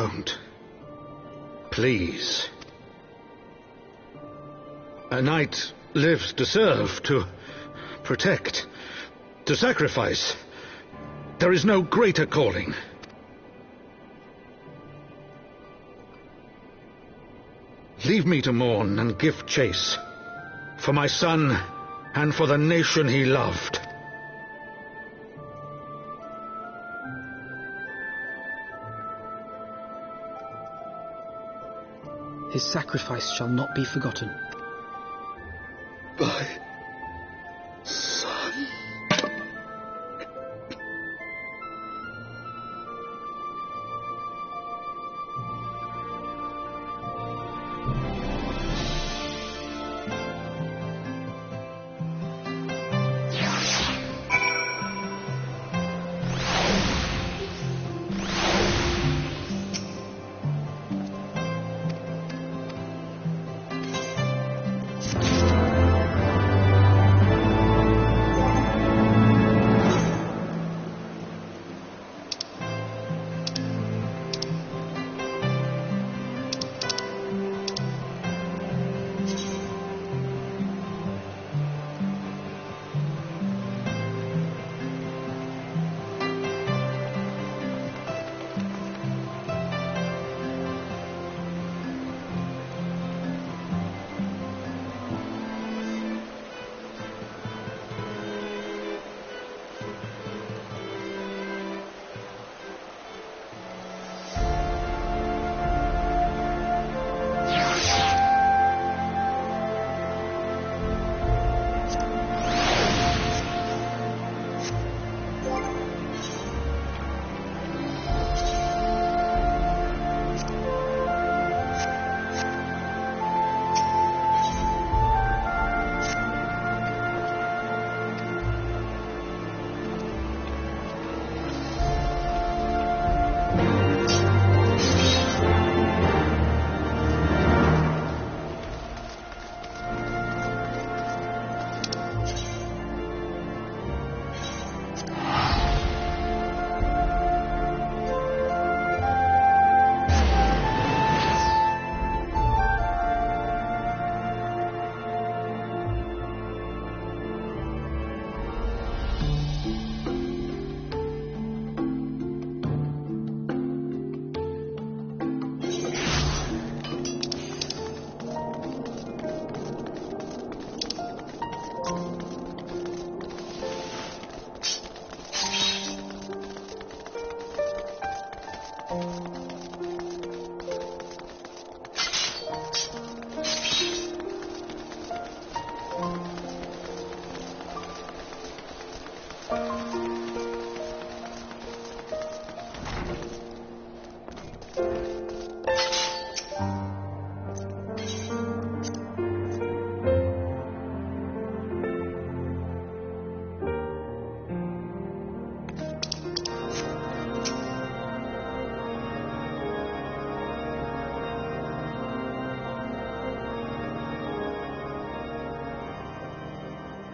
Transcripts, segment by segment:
Don't. Please. A knight lives to serve, to protect, to sacrifice. There is no greater calling. Leave me to mourn and give chase, for my son and for the nation he loved. His sacrifice shall not be forgotten. My son.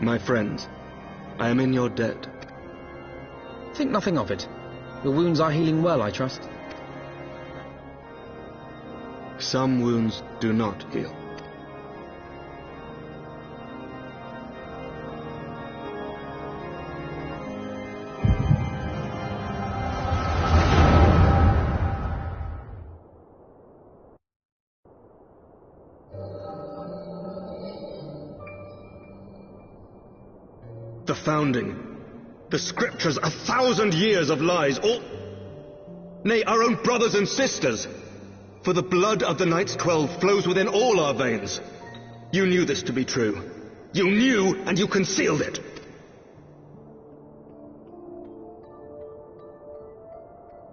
My friends, I am in your debt. Think nothing of it. Your wounds are healing well, I trust. Some wounds do not heal. The founding, the scriptures, 1,000 years of lies, all... nay, our own brothers and sisters. For the blood of the Knights 12 flows within all our veins. You knew this to be true. You knew, and you concealed it.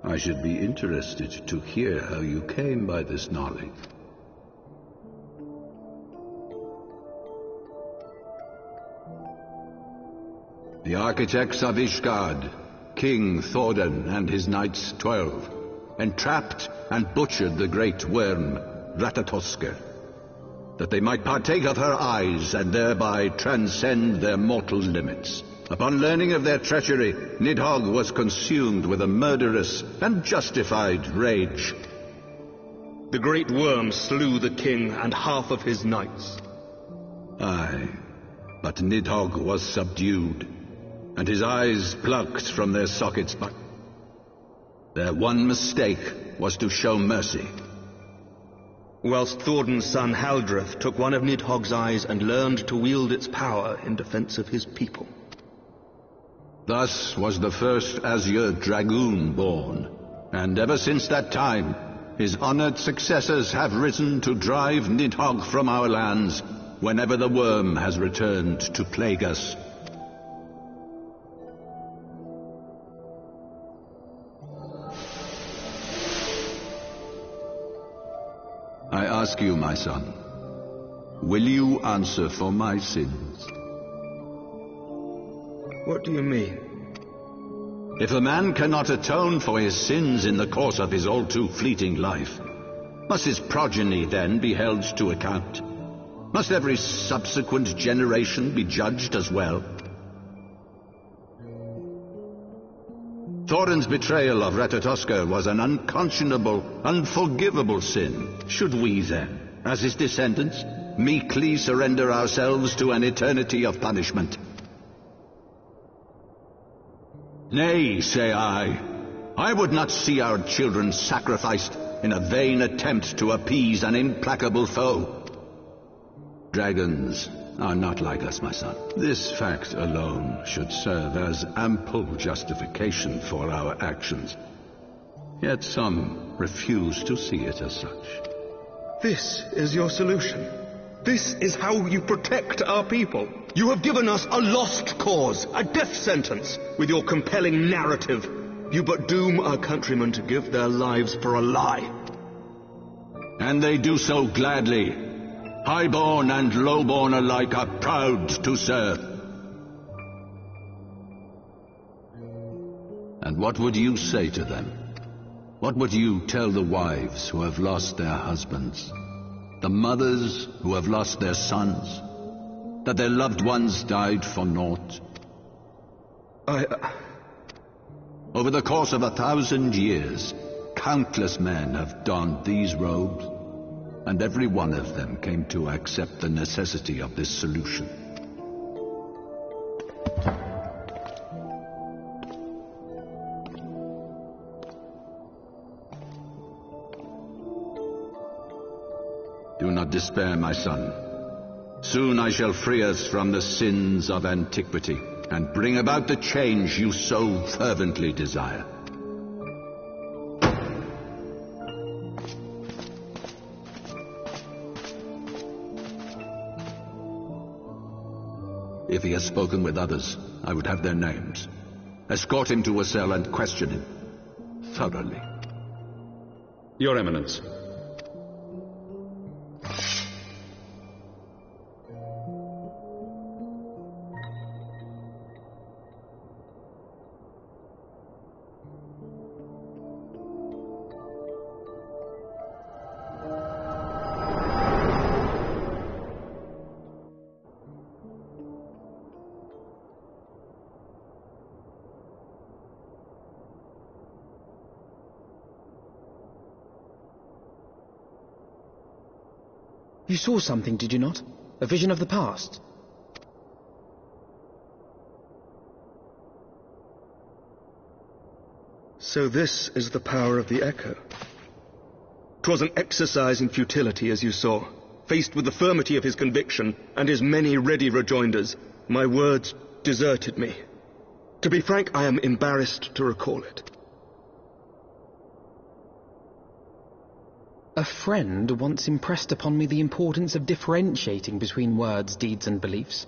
I should be interested to hear how you came by this knowledge. The architects of Ishgard, King Thordan and his Knights 12, entrapped and butchered the great worm, Ratatosker, that they might partake of her eyes and thereby transcend their mortal limits. Upon learning of their treachery, Nidhogg was consumed with a murderous and justified rage. The great worm slew the king and half of his knights. Aye, but Nidhogg was subdued, and his eyes plucked from their sockets, but their one mistake was to show mercy. Whilst Thorden's son Haldreth took one of Nidhogg's eyes and learned to wield its power in defense of his people. Thus was the first Azure Dragoon born, and ever since that time, his honored successors have risen to drive Nidhogg from our lands whenever the worm has returned to plague us. I ask you, my son, will you answer for my sins? What do you mean? If a man cannot atone for his sins in the course of his all-too-fleeting life, must his progeny then be held to account? Must every subsequent generation be judged as well? Thorin's betrayal of Ratatoskr was an unconscionable, unforgivable sin. Should we then, as his descendants, meekly surrender ourselves to an eternity of punishment? Nay, say I. I would not see our children sacrificed in a vain attempt to appease an implacable foe. Dragons are not like us, my son. This fact alone should serve as ample justification for our actions. Yet some refuse to see it as such. This is your solution. This is how you protect our people. You have given us a lost cause, a death sentence. With your compelling narrative, you but doom our countrymen to give their lives for a lie. And they do so gladly. Highborn and lowborn alike are proud to serve. And what would you say to them? What would you tell the wives who have lost their husbands? The mothers who have lost their sons? That their loved ones died for naught? Over the course of 1,000 years, countless men have donned these robes, and every one of them came to accept the necessity of this solution. Do not despair, my son. Soon I shall free us from the sins of antiquity and bring about the change you so fervently desire. If he has spoken with others, I would have their names. Escort him to a cell and question him thoroughly. Your Eminence. You saw something, did you not? A vision of the past? So this is the power of the echo. 'Twas an exercise in futility, as you saw. Faced with the firmity of his conviction and his many ready rejoinders, my words deserted me. To be frank, I am embarrassed to recall it. A friend once impressed upon me the importance of differentiating between words, deeds, and beliefs.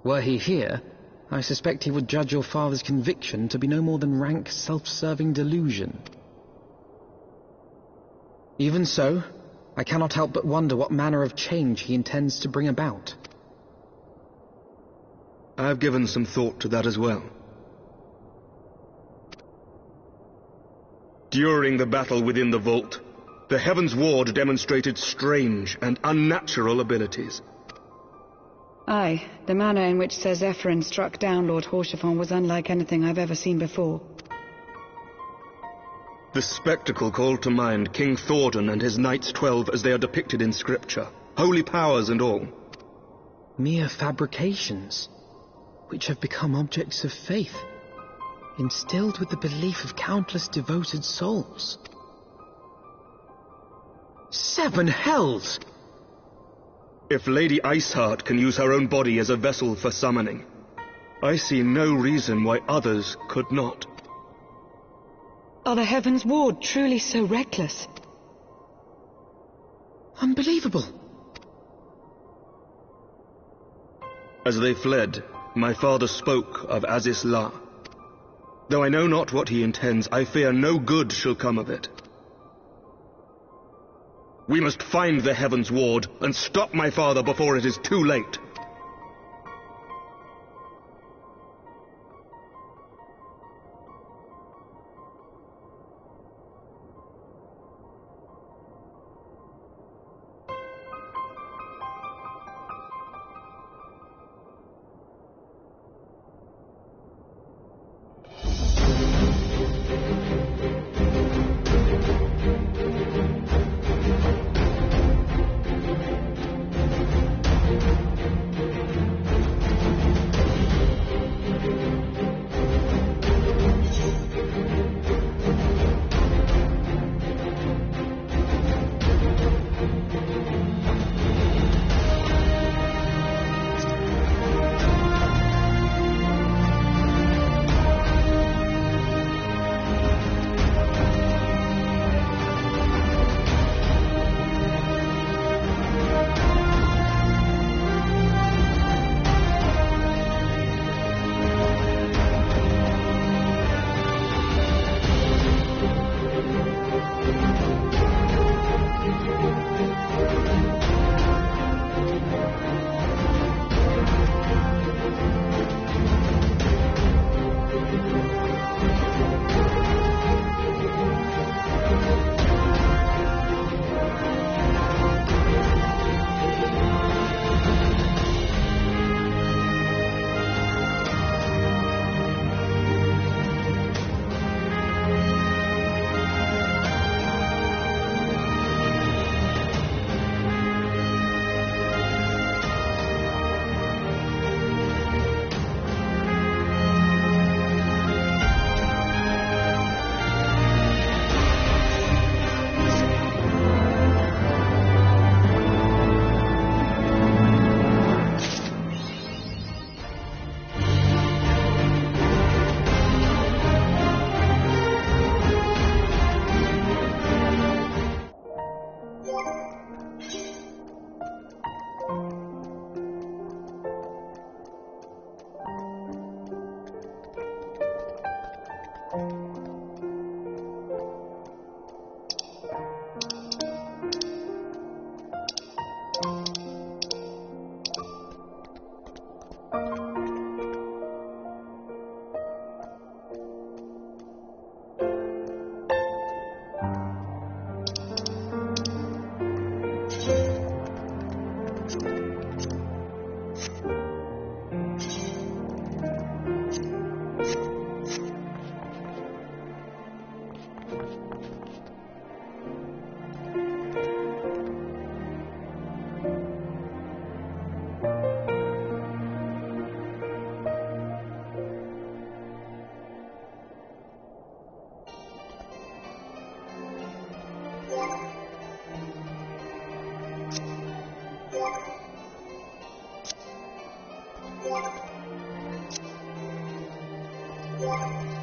Were he here, I suspect he would judge your father's conviction to be no more than rank, self-serving delusion. Even so, I cannot help but wonder what manner of change he intends to bring about. I've given some thought to that as well. During the battle within the vault, the Heaven's Ward demonstrated strange and unnatural abilities. Aye, the manner in which Sir Zephyrin struck down Lord Haurchefant was unlike anything I've ever seen before. The spectacle called to mind King Thordan and his Knights 12 as they are depicted in Scripture, holy powers and all. Mere fabrications, which have become objects of faith, instilled with the belief of countless devoted souls. 7 hells! If Lady Iceheart can use her own body as a vessel for summoning, I see no reason why others could not. Are the Heaven's Ward truly so reckless? Unbelievable. As they fled, my father spoke of Aziz La. Though I know not what he intends, I fear no good shall come of it. We must find the Heaven's Ward and stop my father before it is too late. Yeah.